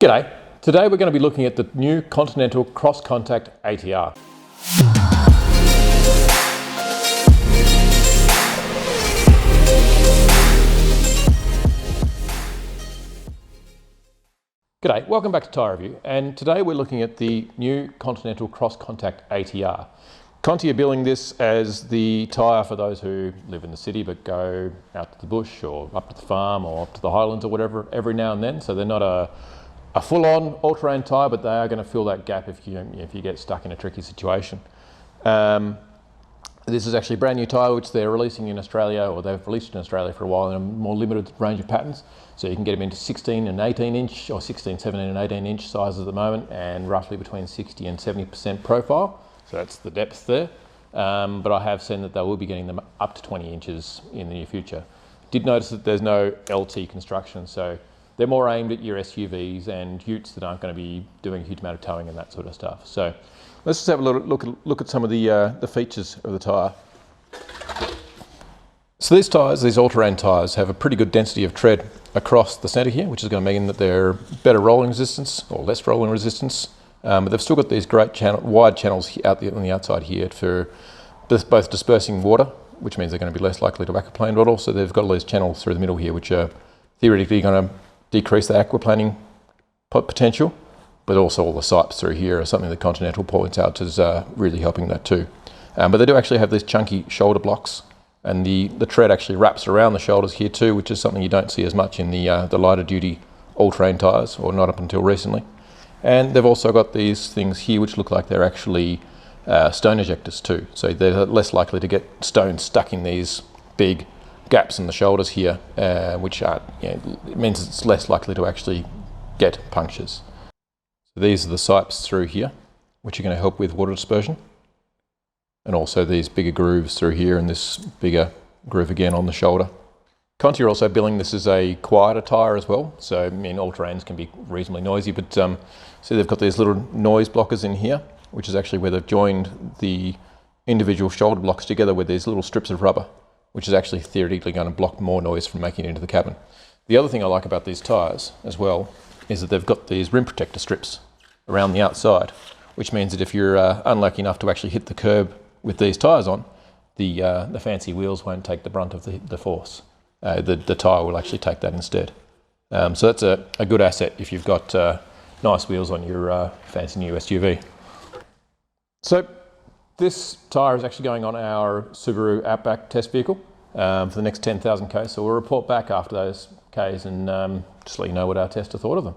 G'day. Today we're going to be looking at the new Continental Cross Contact ATR. G'day, welcome back to Tyre Review, and today we're looking at the new Continental Cross Contact ATR. Conti are billing this as the tyre for those who live in the city but go out to the bush or up to the farm or up to the Highlands or whatever every now and then. So they're not a full-on all-terrain tyre, but they are going to fill that gap if you get stuck in a tricky situation. This is actually a brand new tyre which they're releasing in Australia, or they've released in Australia for a while in a more limited range of patterns. So you can get them into 16 and 18 inch, or 16, 17 and 18 inch sizes at the moment, and roughly between 60 and 70% profile. So that's the depth there. But I have seen that they will be getting them up to 20 inches in the near future. Did notice that there's no LT construction, so they're more aimed at your SUVs and utes that aren't going to be doing a huge amount of towing and that sort of stuff. So let's just have a look at some of the features of the tyre. So these tyres, these all-terrain tyres, have a pretty good density of tread across the centre here, which is going to mean that they're better rolling resistance or less rolling resistance. But they've still got these great wide channels on the outside here for both dispersing water, which means they're going to be less likely to aquaplane, but also they've got all these channels through the middle here, which are theoretically going to decrease the aquaplaning potential, but also all the sipes through here are something that Continental points out as really helping that too. But they do actually have these chunky shoulder blocks, and the tread actually wraps around the shoulders here too, which is something you don't see as much in the lighter duty all-terrain tyres, or not up until recently. And they've also got these things here which look like they're actually stone ejectors too, so they're less likely to get stones stuck in these big gaps in the shoulders here, which are, it means it's less likely to actually get punctures. So these are the sipes through here, which are going to help with water dispersion. And also these bigger grooves through here, and this bigger groove again on the shoulder. Conti are also billing this as a quieter tyre as well. So, I mean, all-terrains can be reasonably noisy, but so they've got these little noise blockers in here, which is actually where they've joined the individual shoulder blocks together with these little strips of rubber, which is actually theoretically going to block more noise from making it into the cabin. The other thing I like about these tyres as well is that they've got these rim protector strips around the outside, which means that if you're unlucky enough to actually hit the curb with these tyres on, the fancy wheels won't take the brunt of the force. The tyre will actually take that instead. So that's a good asset if you've got nice wheels on your fancy new SUV. So this tyre is actually going on our Subaru Outback test vehicle for the next 10,000 Ks. So we'll report back after those Ks and just let you know what our tester thought of them.